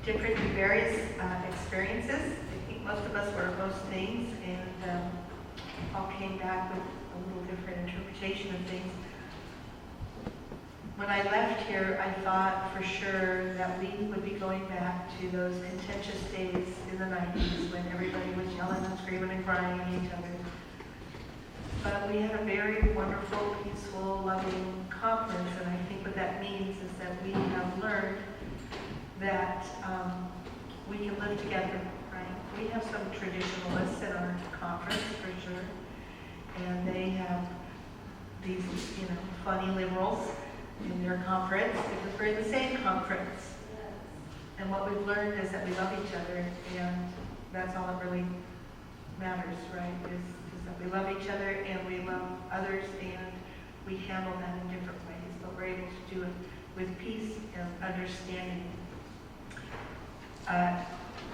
different and various experiences. I think most of us were most things, and all came back with a little different interpretation of things. When I left here, I thought for sure that we would be going back to those contentious days in the 90s when everybody was yelling and screaming and crying at each other. But we had a very wonderful, peaceful, loving conference, and I think what that means is that we have learned that we can live together, right? We have some traditionalists in our conference, for sure, and they have these, funny liberals in their conference because we're in the same conference. And what we've learned is that we love each other, and that's all that really matters, right? Is that we love each other and we love others, and we handle that in different ways, but we're able to do it with peace and understanding.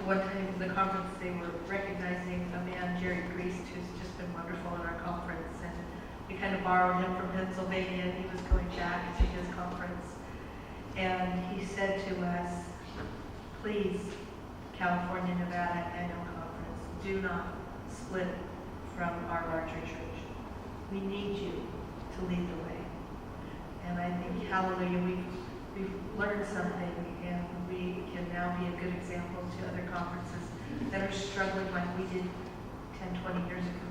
One time in the conference, they were recognizing a man, Jerry Priest, who's just been wonderful in our conference, and we kind of borrowed him from Pennsylvania, and he was going back to his conference. And he said to us, please, California, Nevada Annual Conference, do not split from our larger church. We need you to lead the way. And I think, hallelujah, we've learned something, and we can now be a good example to other conferences that are struggling like we did 10, 20 years ago.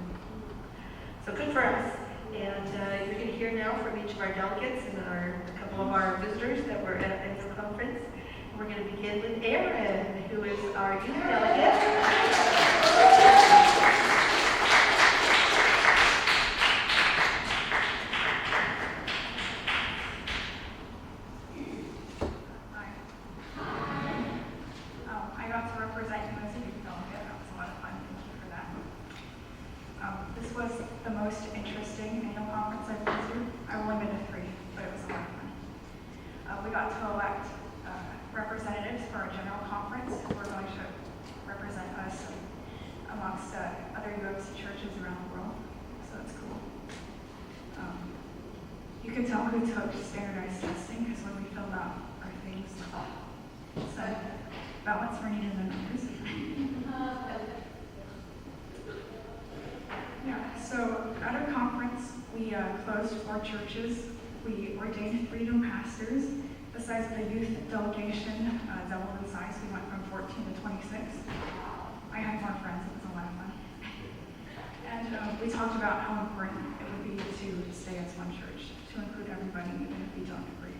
So good for us. And you're going to hear now from each of our delegates and a couple of our visitors that were at the conference. We're going to begin with Aaron, who is our youth delegate. You can tell who took standardized testing because when we filled out our things, it said ballots were needed in the numbers. Yeah, so at our conference, we closed 4 churches. We ordained 3 new pastors. Besides the youth delegation, doubled in size. We went from 14 to 26. I had more friends. It was a lot of fun. And we talked about how important it would be to stay as one church, to include everybody, even if we don't agree.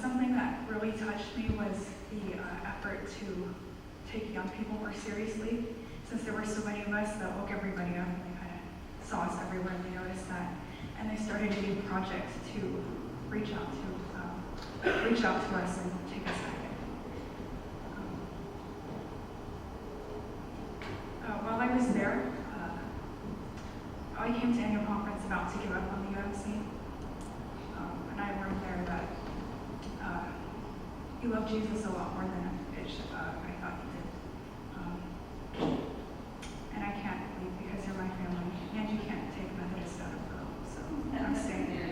Something that really touched me was the effort to take young people more seriously. Since there were so many of us that woke everybody up, and they kind of saw us everywhere, and they noticed that. And they started to do projects to reach out to us and take us back. While I was there, I came to annual conference about to give up on the UMC, and I learned there that you love Jesus a lot more than I thought you did. And I can't leave because you're my family, and you can't take Methodist out of Pearl, so I'm staying here.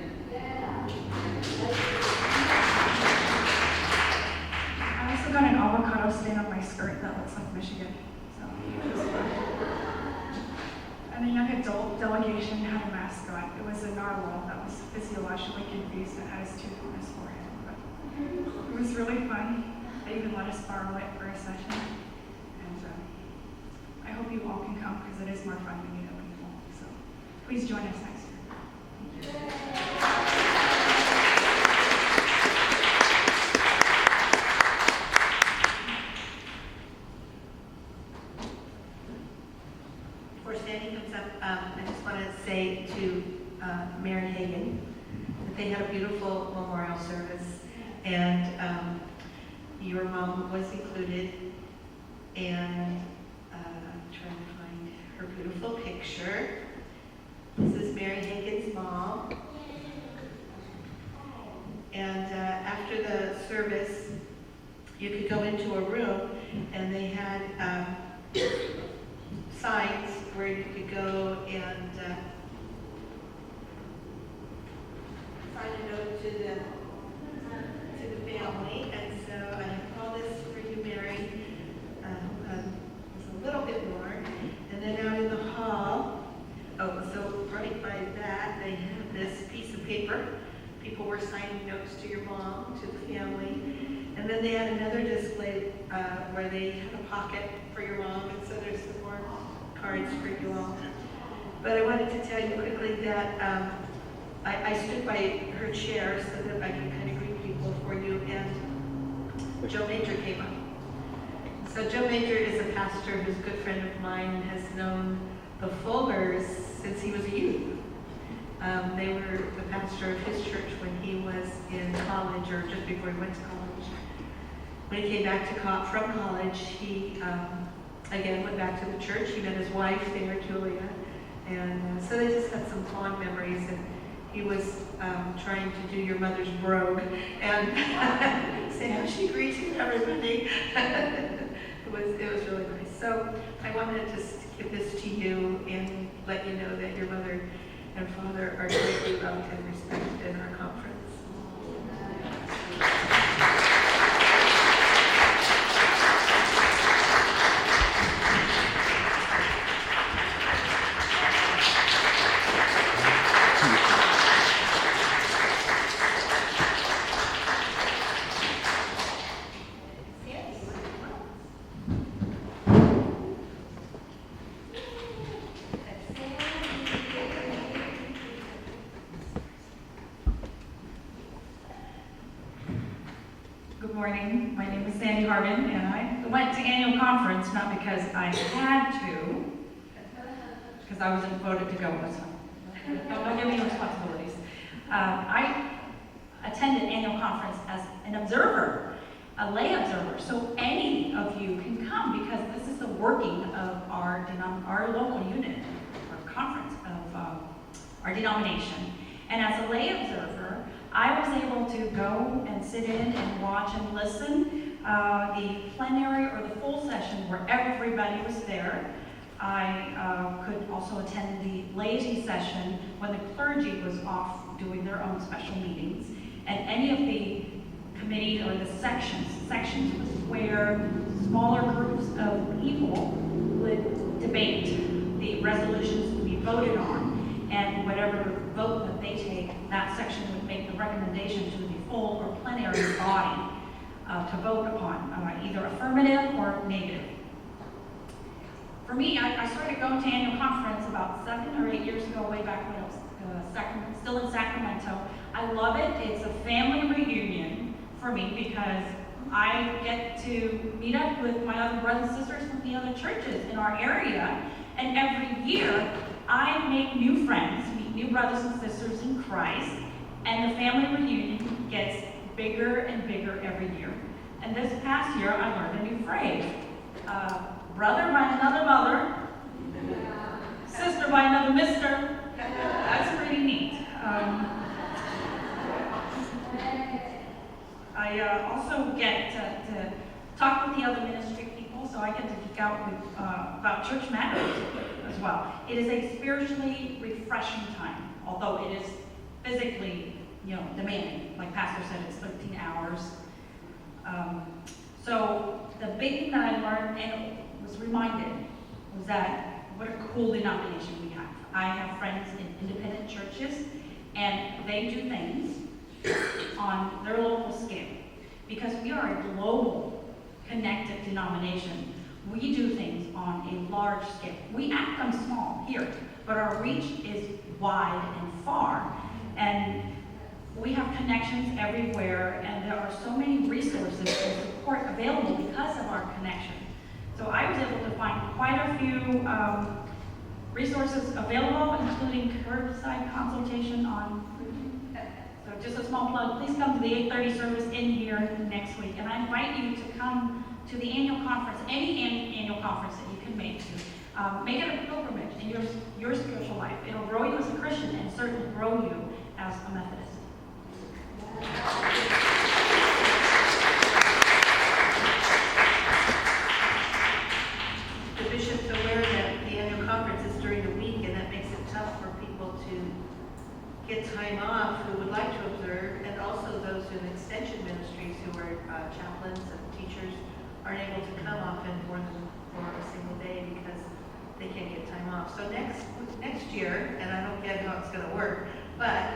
I also got an avocado stain on my skirt that looks like Michigan, so it was fun. And the young adult delegation had a mascot. It was a narwhal that was physiologically confused and had his tooth on his forehead. But it was really fun. They even let us borrow it for a session. And I hope you all can come because it is more fun when you know people. So please join us next year. Thank you. I just want to say to Mary Hagan that they had a beautiful memorial service, and your mom was included, and I'm trying to find her beautiful picture. This is Mary Hagan's mom. And after the service, you could go into a room, and they had signs where you could go and sign a note to people were signing notes to your mom, to the family. And then they had another display where they had a pocket for your mom, and so there's some more cards for you all. But I wanted to tell you quickly that I stood by her chair so that I could kind of greet people for you, and Joe Major came up. So Joe Major is a pastor who's a good friend of mine, has known the Fulgers since he was a youth. They were the pastor of his church when he was in college, or just before he went to college. When he came back from college, he again went back to the church. He met his wife there, Julia, and so they just had some fond memories. And he was trying to do your mother's brogue and say how she greeted everybody. It was really nice. So I wanted to give this to you and let you know that your mother and father are greatly loved and respected in our conference. And I went to annual conference not because I had to, because I wasn't voted to go. Don't give me responsibilities. I attended annual conference as an observer, a lay observer. So any of you can come because this is the working of our local unit or conference of our denomination. And as a lay observer, I was able to go and sit in and watch and listen. The plenary or the full session where everybody was there. I could also attend the laity session when the clergy was off doing their own special meetings. And any of the committee or the sections was where smaller groups of people would debate the resolutions to be voted on, and whatever vote that they take, that section would make the recommendation to the full or plenary body to vote upon, either affirmative or negative. For me, I started going to annual conference about 7 or 8 years ago, way back when I was still in Sacramento. I love it. It's a family reunion for me because I get to meet up with my other brothers and sisters from the other churches in our area, and every year I make new friends, meet new brothers and sisters in Christ, and the family reunion gets bigger and bigger every year. And this past year, I learned a new phrase. Brother by another mother, sister by another mister. That's pretty neat. I also get to talk with the other ministry people, so I get to geek out with, about church matters as well. It is a spiritually refreshing time, although it is physically demanding. Like Pastor said, it's 13 hours. So the big thing that I learned and was reminded was that what a cool denomination we have. I have friends in independent churches, and they do things on their local scale. Because we are a global, connected denomination, we do things on a large scale. We act them small here, but our reach is wide and far. And we have connections everywhere, and there are so many resources and support available because of our connection. So I was able to find quite a few resources available, including curbside consultation on food. So just a small plug, please come to the 8:30 service in here next week. And I invite you to come to the annual conference, any annual conference that you can make to. Make it a pilgrimage in your spiritual life. It'll grow you as a Christian and certainly grow you as a Methodist. The bishop's aware that the annual conference is during the week, and that makes it tough for people to get time off who would like to observe, and also those in extension ministries who are chaplains and teachers aren't able to come often more than for a single day because they can't get time off. So next year, and I don't get how it's going to work, but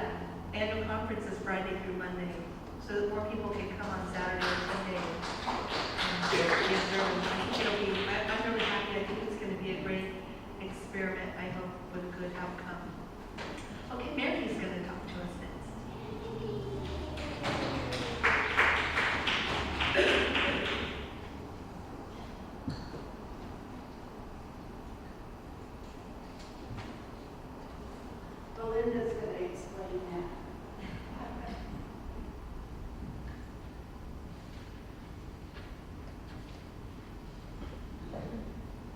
annual conference is Friday through Monday, so that more people can come on Saturday or Sunday. And be observant. I think it'll be, I'm really happy. I think it's going to be a great experiment, I hope, with a good outcome. Okay, Mary's going to talk to us next. Belinda's going to explain that.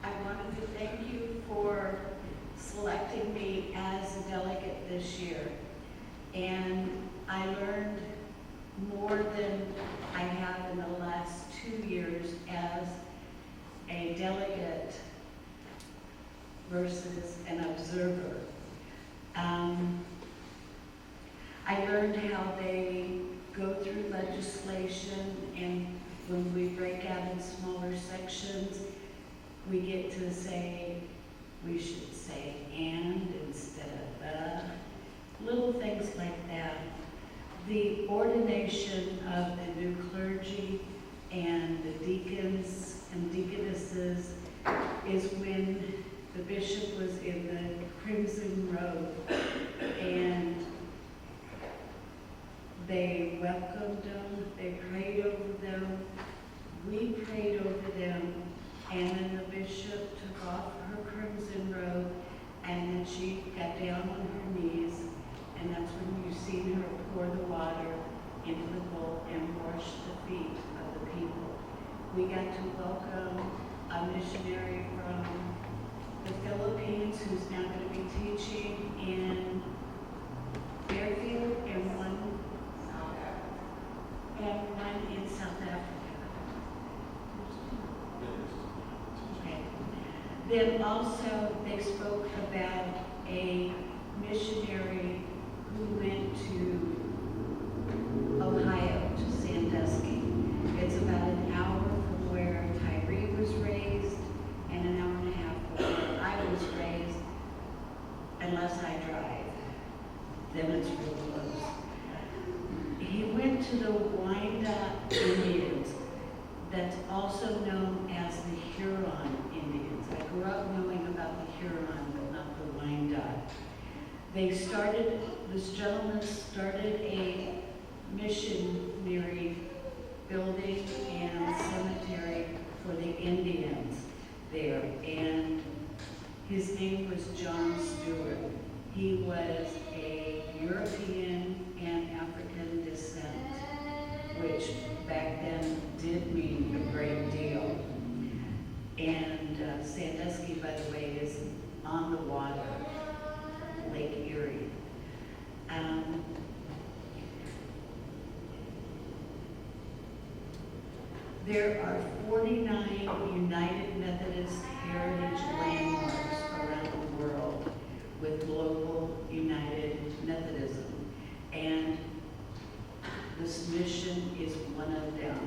I wanted to thank you for selecting me as a delegate this year. And I learned more than I have in the last 2 years as a delegate versus an observer. I learned how they go through legislation, and when we break out in smaller sections, we get to say, we should say and instead of little things like that. The ordination of the new clergy and the deacons and deaconesses is when the bishop was in the crimson robe, and they welcomed them, they prayed over them, we prayed over them, and then the bishop took off her crimson robe, and then she got down on her knees, and that's when you seen her pour the water into the bowl and wash the feet of the people. We got to welcome a missionary from the Philippines who's now going to be teaching in Fairfield and one in South Africa. Okay. Then also they spoke about a missionary who went to Ohio, to Sandusky. It's about an hour from where Tyree was raised and an hour and a half from where I was raised, unless I drive. Then it's real close. He went to the Wyandotte Indians, that's also known as the Huron Indians. I grew up knowing about the Huron, but not the Wyandotte. This gentleman started a missionary building and cemetery for the Indians there, and his name was John Stewart. He was a European and African descent, which back then did mean a great deal. And Sandusky, by the way, is on the water, Lake Erie. There are 49 United Methodist Heritage Landmarks around the world with global United Methodism, and this mission is one of them.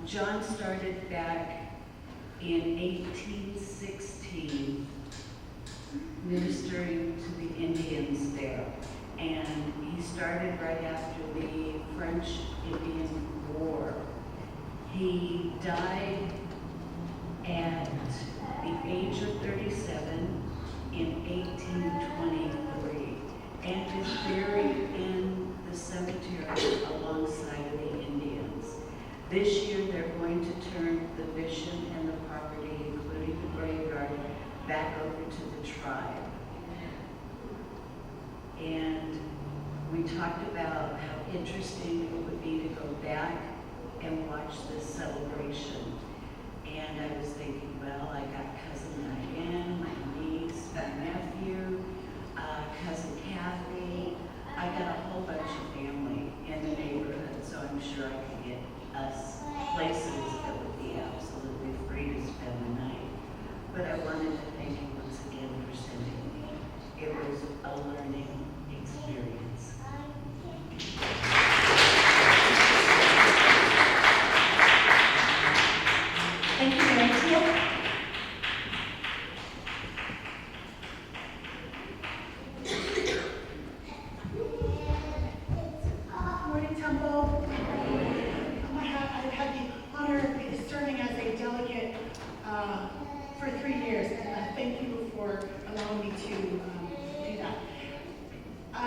John started back in 1816 ministering to the Indians there, and he started right after the French-Indian War. He died at the age of 37 in 1823 and is buried in the cemetery alongside of the Indians. This year they're going to turn the mission and the property, including the graveyard, back over to the tribe. And we talked about how interesting it would be to go back and watch this celebration. And I was thinking, well, I got cousin Diane, my niece, my nephew, cousin Kathy. I got a whole bunch of family in the neighborhood, so I'm sure I could get us places that would be absolutely free to spend the night. But I wanted to thank you once again for sending me. It was a learning experience. Thank you, Mary.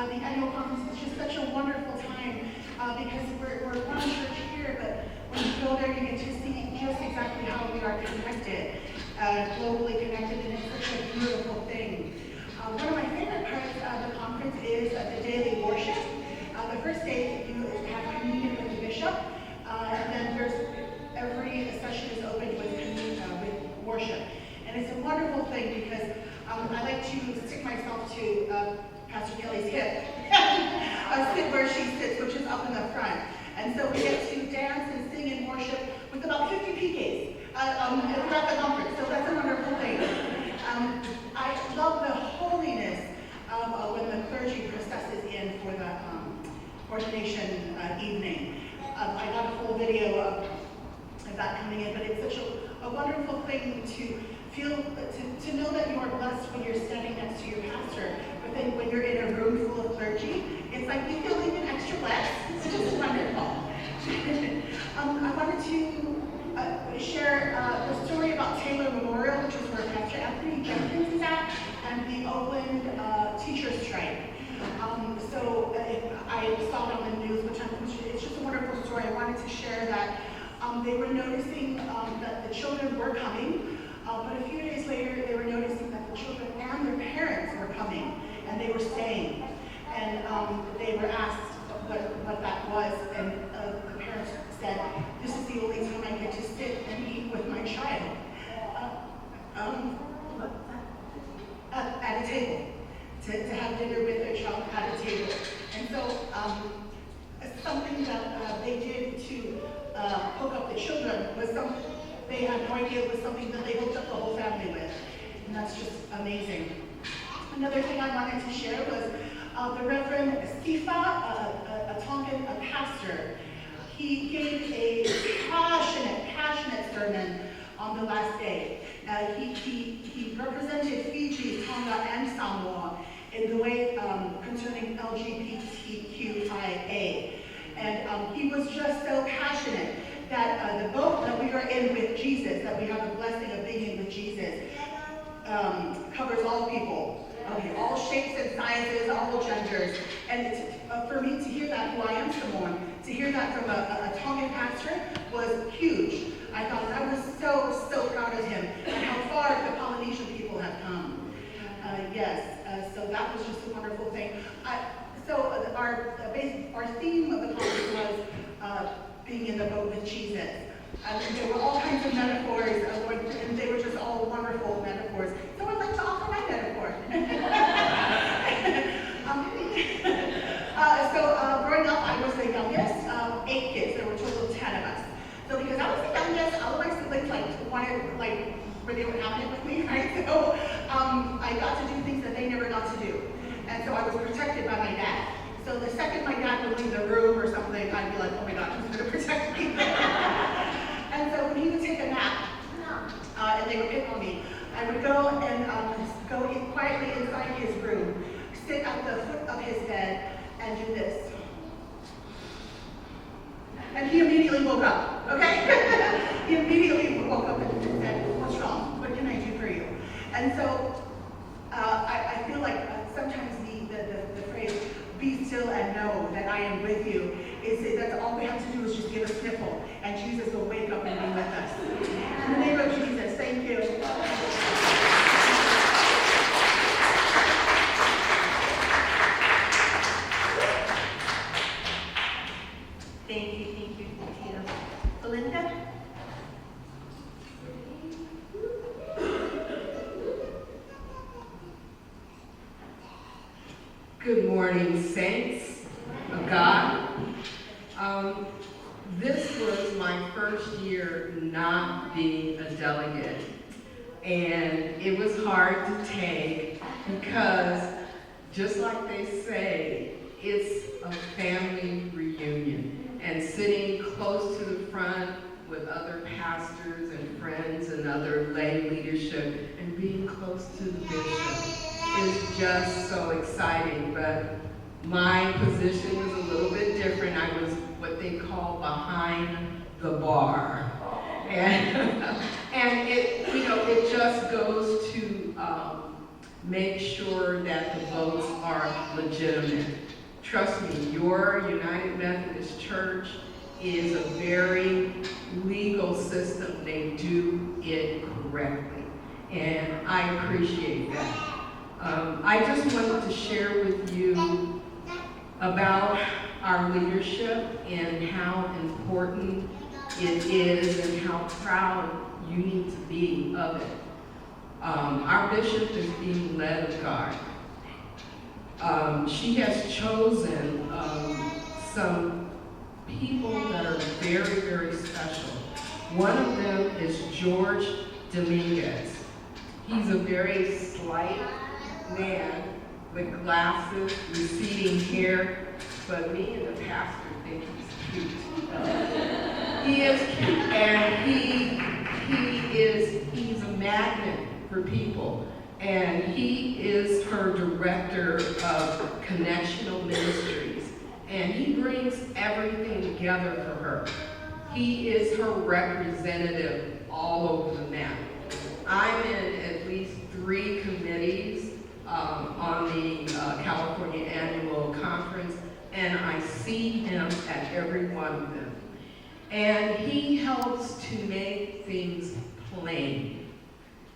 the annual conference is just such a wonderful time because we're one church here, but when you go there, you get to see just exactly how we are connected, globally connected, and it's such a beautiful thing. One of my favorite parts of the conference is the daily worship. The first day you have communion with the bishop, and then every session is opened with worship. And it's a wonderful thing because I like to stick myself to Pastor Kelley's hip, sit where she sits, which is up in the front. And so we get to dance and sing and worship with about 50 PKs throughout the conference. So that's a wonderful thing. I love the holiness of when the clergy processes in for the ordination evening. I got a full video of that coming in, but it's such a wonderful thing to feel, to know that you are blessed when you're standing next to your pastor. But then when you're in a room full of clergy, it's like you feel even extra blessed. It's just wonderful. I wanted to share the story about Taylor Memorial, which is where Pastor Anthony Jenkins is at, and the Oakland teacher strike. So I saw it on the news, it's just a wonderful story. I wanted to share that they were noticing that the children were coming, but a few days later they were noticing that the children and their parents were coming, and they were staying. And they were asked what that was, and the parents said, "This is the only time I get to sit and eat with my child at a table, to have dinner with their child at a table." And so something that they did to hook up the children was something they had no idea it was something that they hooked up the whole family with. And that's just amazing. Another thing I wanted to share was the Reverend Sifa, a Tongan pastor. He gave a passionate sermon on the last day. He represented Fiji, Tonga, and Samoa in the way concerning LGBTQIA. And he was just so passionate that the boat that we are in with Jesus, that we have the blessing of being in with Jesus, covers all people. Okay, all shapes and sizes, all genders. And for me to hear that, who I am Samoan, to hear that from a Tongan pastor was huge. I thought I was so proud of him and how far the Polynesian people have come. So that was just a wonderful thing. Our theme of the conference was being in the boat with Jesus. There were all kinds of metaphors, and they were just all wonderful metaphors. So I'd like to offer my metaphor. Growing up, I was the youngest of 8 kids. There were a total of 10 of us. So because I was the youngest, all of my siblings were they were having it with me, right? So I got to do things that they never got to do. And so I was protected by my dad. So the second my dad would leave the room or something, I'd be like, oh my God, who's going to protect me? And so when he would take a nap, and they would pick on me, I would go and go in quietly inside his room, sit at the foot of his bed, and do this. And he immediately woke up, okay? He immediately woke up and said, what's wrong? What can I do for you? And so I feel like sometimes the phrase, be still and know that I am with you, is that all we have to do is just give a sniffle, and Jesus will wake up and be with us. In the name of Jesus, thank you. Thank you, Tia. Belinda? Good morning, saints of God. This was my first year not being a delegate, and it was hard to take because, just like they say, it's a family reunion, and sitting close to the front with other pastors and friends and other lay leadership and being close to the bishop is just so exciting. But my position was a little bit different. I was what they call behind the bar. And it just goes to make sure that the votes are legitimate. Trust me, your United Methodist Church is a very legal system. They do it correctly, and I appreciate that. I just wanted to share with you about our leadership and how important it is and how proud you need to be of it. Our bishop is being led of God. She has chosen some people that are very, very special. One of them is George Dominguez. He's a very slight man with glasses, receding hair, but me and the pastor think he's cute. He is cute, and he's a magnet for people. And he is her director of connectional ministries. And he brings everything together for her. He is her representative all over the map. I'm in at least 3 committees on the California Annual Conference, and I see him at every one of them. And he helps to make things plain,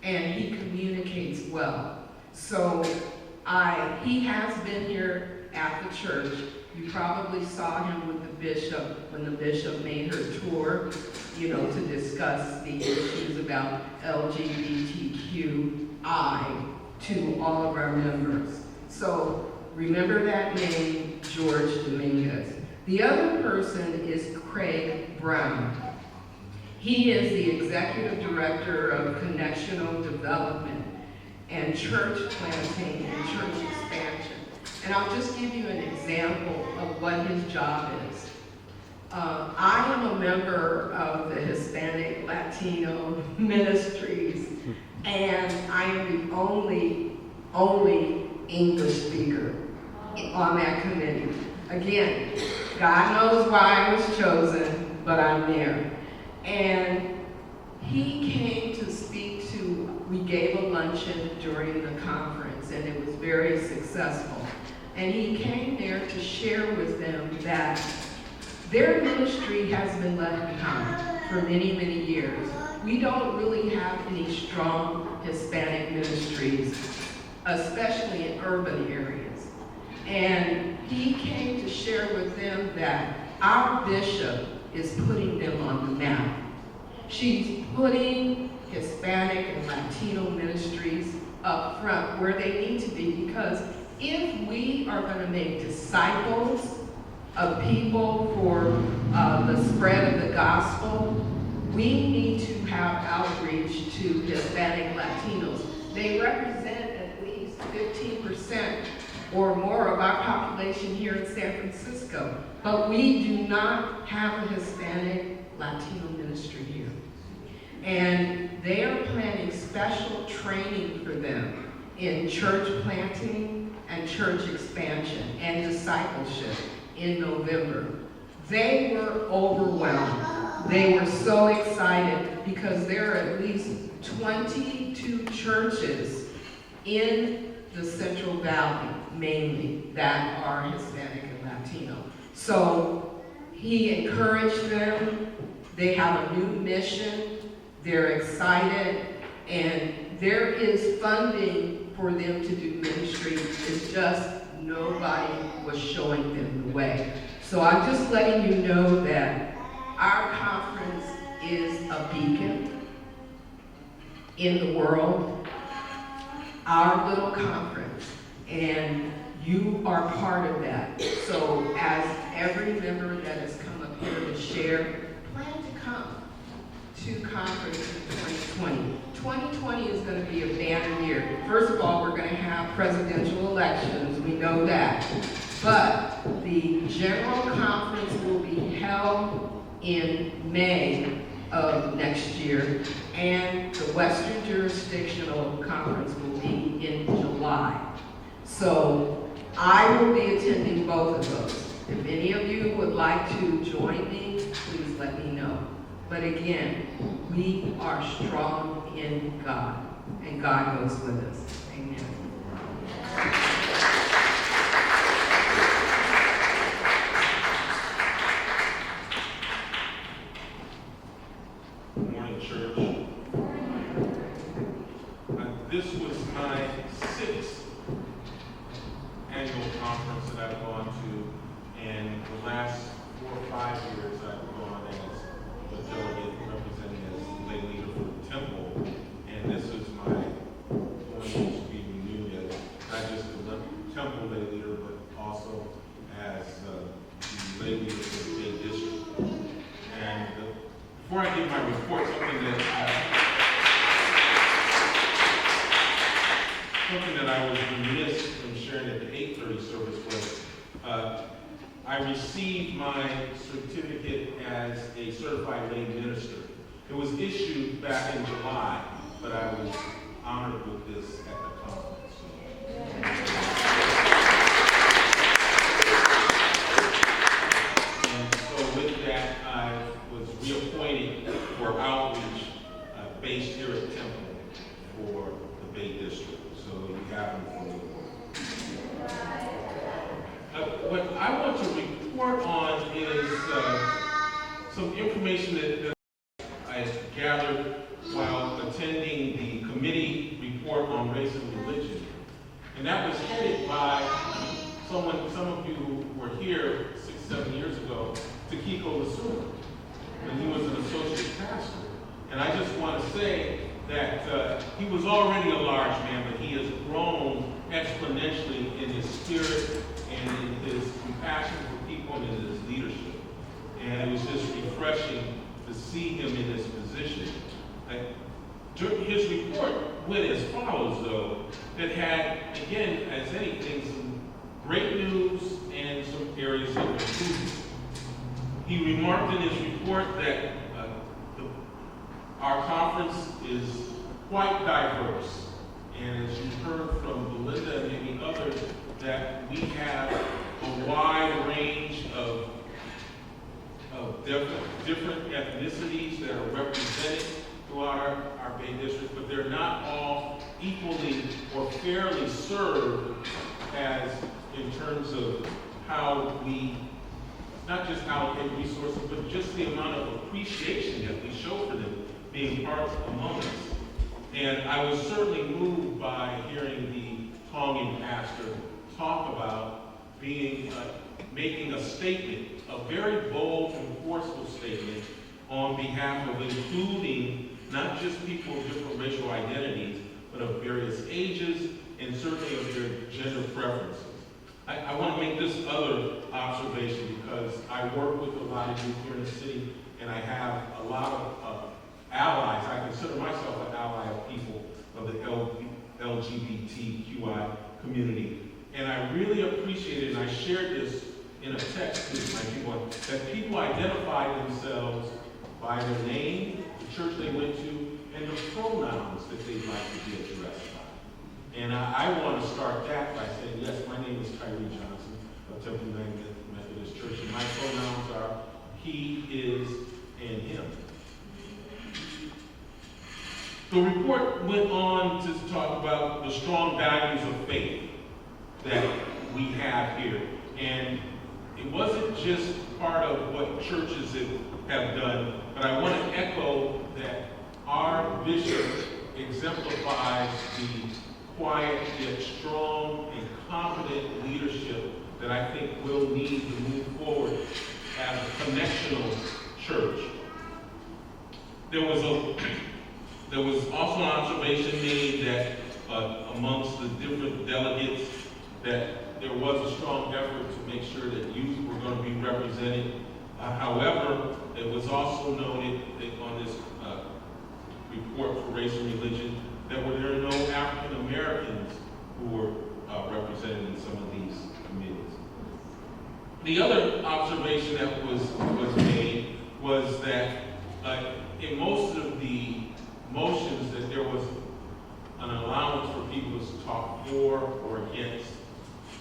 and he communicates well. So he has been here at the church. You probably saw him with the bishop when the bishop made her tour, to discuss the issues about LGBTQI to all of our members. So remember that name, George Dominguez. The other person is Craig Brown. He is the executive director of connectional development and church planting and church expansion. And I'll just give you an example of what his job is. I am a member of the Hispanic Latino ministries, and I am the only English speaker on that committee. Again, God knows why I was chosen, but I'm there. And he came to speak to, we gave a luncheon during the conference, and it was very successful. And he came there to share with them that their ministry has been left behind for many, many years. We don't really have any strong Hispanic ministries, especially in urban areas. And he came to share with them that our bishop is putting them on the map. She's putting Hispanic and Latino ministries up front where they need to be, because if we are going to make disciples of people for the spread of the gospel, we need to have outreach to Hispanic Latinos. They represent at least 15% or more of our population here in San Francisco, but we do not have a Hispanic Latino ministry here. And they are planning special training for them in church planting and church expansion and discipleship in November. They were overwhelmed. They were so excited because there are at least 22 churches in the Central Valley, mainly, that are Hispanic and Latino. So he encouraged them. They have a new mission. They're excited, and there is funding for them to do ministry. It's just nobody was showing them the way. So I'm just letting you know that our conference is a beacon in the world, our little conference, and you are part of that. So as every member that has come up here to share, plan to come to conference in 2020. 2020 is going to be a banner year. First of all, we're going to have presidential elections. We know that. But the general conference will be held in May of next year, and the Western Jurisdictional Conference will be in July. So I will be attending both of those. If any of you would like to join me, please let me know. But again, we are strong in God, and God goes with us. Amen. conference that I've gone to, and the last 4 or 5 years I've gone as the delegate representing as lay leader for the temple, and this is my going to be renewed as not just the temple lay leader, but also as the lay leader for the Bay District. And before I give my report, something that I was remiss from sharing at the 8:30 service was I received my certificate as a certified lay minister. It was issued back in July, but I was honored with this at the conference. And so with that, I was reappointed for outreach based here at Temple for the Bay District. So you have them for the what I want to report on is some information that I gathered while attending the committee report on race and religion. And that was headed by some of you who were here 6-7 years ago, Takiko Lasuma, when he was an associate pastor. And I just want to say that he was already a large man, but he has grown exponentially in his spirit and in his compassion for people and in his leadership. And it was just refreshing to see him in this position. His report went as follows, though. It had, again, as anything, some great news and some areas of improvement. He remarked in his report that our conference is quite diverse. And as you heard from Belinda and many others, that we have a wide range of different ethnicities that are represented throughout our Bay District, but they're not all equally or fairly served as in terms of how we not just allocate resources, but just the amount of appreciation that we show for them being part among us. And I was certainly moved by hearing the Tongan pastor talk about making a statement, a very bold and forceful statement on behalf of including not just people of different racial identities, but of various ages and certainly of their gender preferences. I want to make this other observation because I work with a lot of youth here in the city, and I have a lot of allies. I consider myself an ally of people of the LGBTQI community. And I really appreciate it, and I shared this in a text with my people, that people identify themselves by their name, the church they went to, and the pronouns that they'd like to be addressed by. And I want to start that by saying, yes, my name is Tyree Johnson of Temple Methodist Church, and my pronouns are he, is, and him. The report went on to talk about the strong values of faith that we have here. And it wasn't just part of what churches have done, but I want to echo that our bishop exemplifies the quiet yet strong and confident leadership that I think we'll need to move forward as a connectional church. There was also an observation made that amongst the different delegates that there was a strong effort to make sure that youth were going to be represented. However, it was also noted that on this report for race and religion that there are no African Americans who were represented in some of these committees. The other observation that was made was that in most of the motions that there was an allowance for people to talk for or against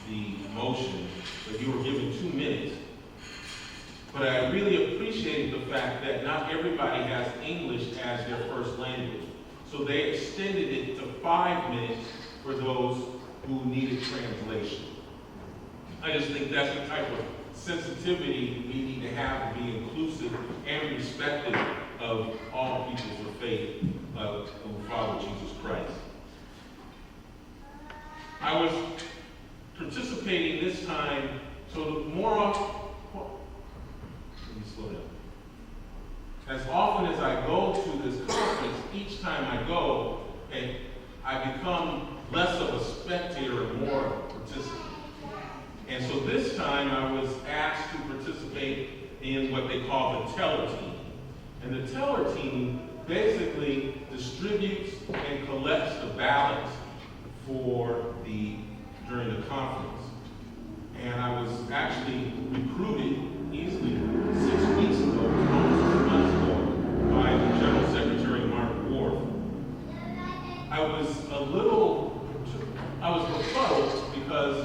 the motion, but you were given 2 minutes. But I really appreciated the fact that not everybody has English as their first language. So they extended it to 5 minutes for those who needed translation. I just think that's the type of sensitivity we need to have to be inclusive and respectful of all peoples of faith who follow Jesus Christ. I was participating participating this time, so the more often, let me slow down. As often as I go to this conference, each time I go, and I become less of a spectator and more of a participant. And so this time I was asked to participate in what they call the teller team. And the teller team basically distributes and collects the ballots during the conference. And I was actually recruited easily 6 weeks ago, almost 2 months ago, by the General Secretary, Mark Ward. I was befuddled because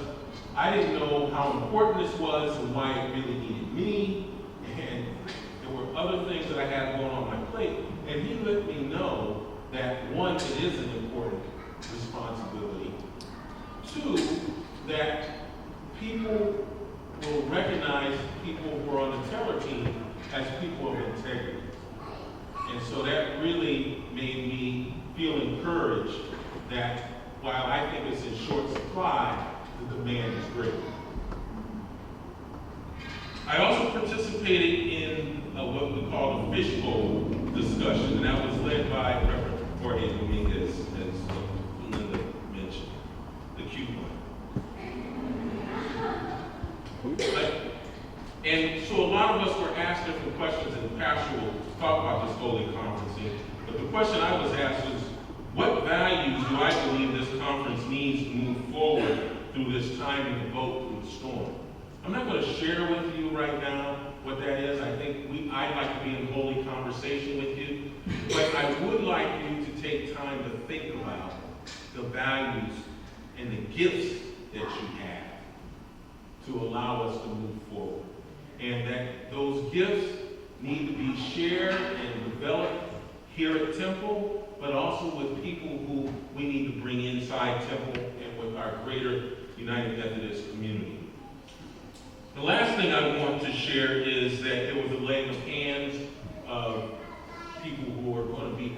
I didn't know how important this was and why it really needed me, and there were other things that I had going on my plate, and he let me know that one, it is an important responsibility. Two, that people will recognize people who are on the teller team as people of integrity. And so that really made me feel encouraged that while I think it's in short supply, the demand is great. I also participated in what we call the fishbowl discussion, and that was led by Reverend Jorge Dominguez, as Belinda mentioned, the cute one. And so a lot of us were asked different questions, and the pastor will talk about this holy conference here. But the question I was asked was, what values do I believe this conference needs to move forward through this time in the boat through the storm? I'm not going to share with you right now what that is. I think I'd like to be in holy conversation with you. But I would like you to take time to think about the values and the gifts that you have to allow us to move forward. And that those gifts need to be shared and developed here at Temple, but also with people who we need to bring inside Temple and with our greater United Methodist community. The last thing I want to share is that there was a laying of hands of people who are going to be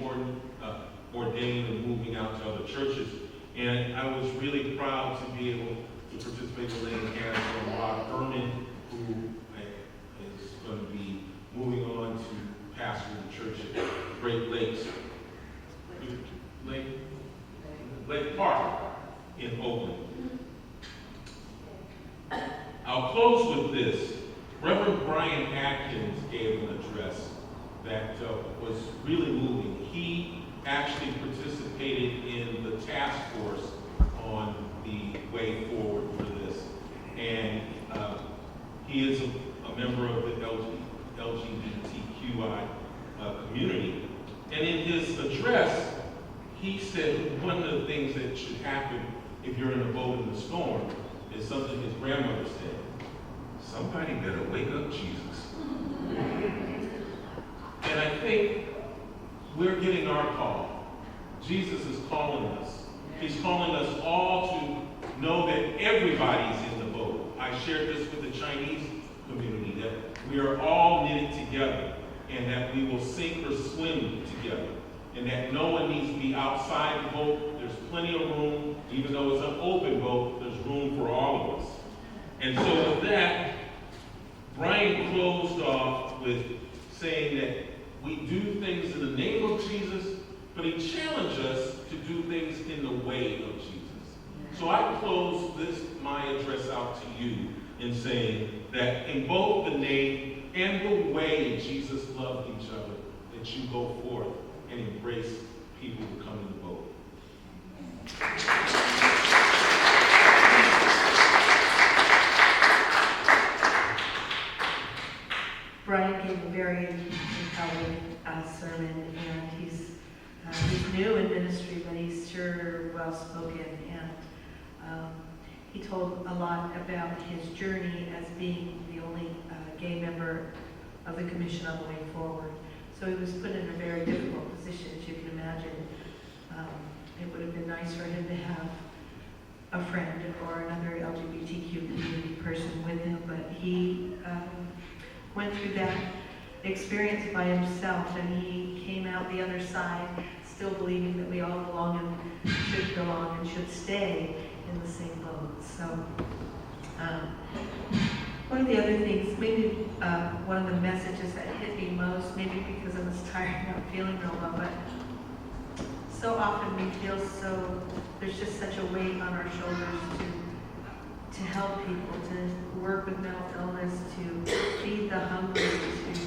ordained and moving out to other churches. And I was really proud to be able to participate in laying hands on Rob Ehrman, who is going to be moving on to pastor the church at Great Lakes, Lake Park in Oakland. I'll close with this. Reverend Brian Atkins gave an address that was really moving. He actually participated in the task force on the way forward for this. And he is a member of the LGBTQI community. And in his address, he said one of the things that should happen if you're in a boat in the storm is something his grandmother said. Somebody better wake up Jesus. And I think we're getting our call. Jesus is calling us. He's calling us all to know that everybody's in the boat. I shared this with the Chinese community, that we are all knitted together and that we will sink or swim together. And that no one needs to be outside the boat. There's plenty of room. Even though it's an open boat, there's room for all of us. And so with that, Brian closed off with saying that we do things in the name of Jesus, but he challenged us to do things in the way of Jesus. So I close my address out to you in saying that in both the name and the way Jesus loved each other, that you go forth and embrace people who come in the boat. Brian gave a very compelling sermon, and he's new in ministry, but he's sure well-spoken, and he told a lot about his journey as being the only gay member of the commission on the way forward. So he was put in a very difficult position, as you can imagine. It would have been nice for him to have a friend or another LGBTQ community person with him, but he went through that experience by himself, and he came out the other side still believing that we all belong and should belong and should stay in the same boat. So One of the other things, maybe one of the messages that hit me most, maybe because I was tired, not feeling real well, but so often we feel there's just such a weight on our shoulders to help people, to work with mental illness, to feed the hungry, to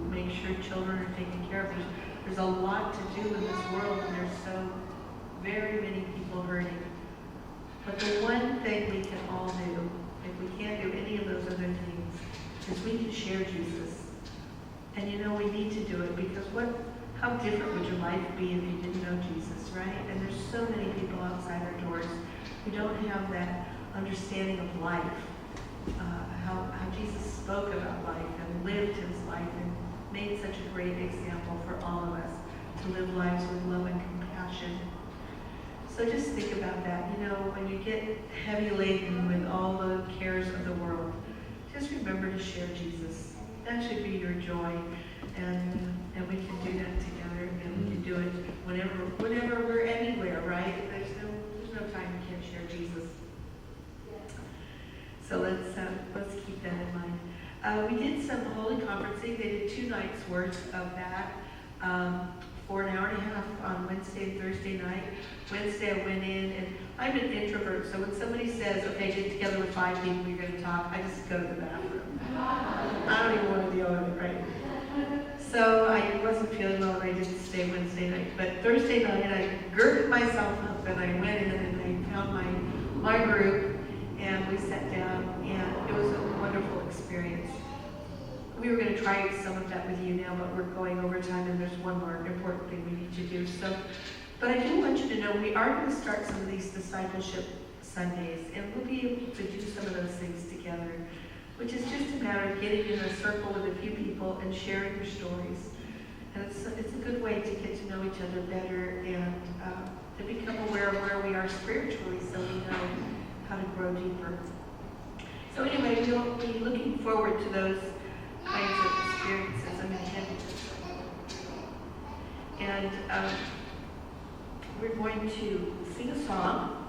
make sure children are taken care of. There's a lot to do in this world, and there's so very many people hurting. But the one thing we can all do, if we can't do any of those other things, is we can share Jesus. And we need to do it, because how different would your life be if you didn't know Jesus, right? And there's so many people outside our doors who don't have that understanding of life, how Jesus spoke about life and lived his life and made such a great example for all of us to live lives with love and compassion. So just think about that. When you get heavy laden with all the cares of the world, just remember to share Jesus. That should be your joy, and we can do that together, and we can do it whenever we're anywhere, right? There's no time we can't share Jesus. So let's keep that in mind. We did some holy conferencing. They did 2 nights worth of that. For an hour and a half on Wednesday and Thursday night. Wednesday I went in, and I'm an introvert, so when somebody says, okay, get together with 5 people, you're going to talk, I just go to the bathroom. I don't even want to deal with it, right? So I wasn't feeling well, and I didn't stay Wednesday night. But Thursday night, I girded myself up, and I went in, and I found my group, and we sat down, and it was a wonderful experience. We were going to try some of that with you now, but we're going over time, and there's one more important thing we need to do. But I do want you to know we are going to start some of these discipleship Sundays, and we'll be able to do some of those things together, which is just a matter of getting in a circle with a few people and sharing your stories. And it's a good way to get to know each other better and to become aware of where we are spiritually, so we know how to grow deeper. So anyway, we'll be looking forward to those kinds of experiences and And we're going to sing a song.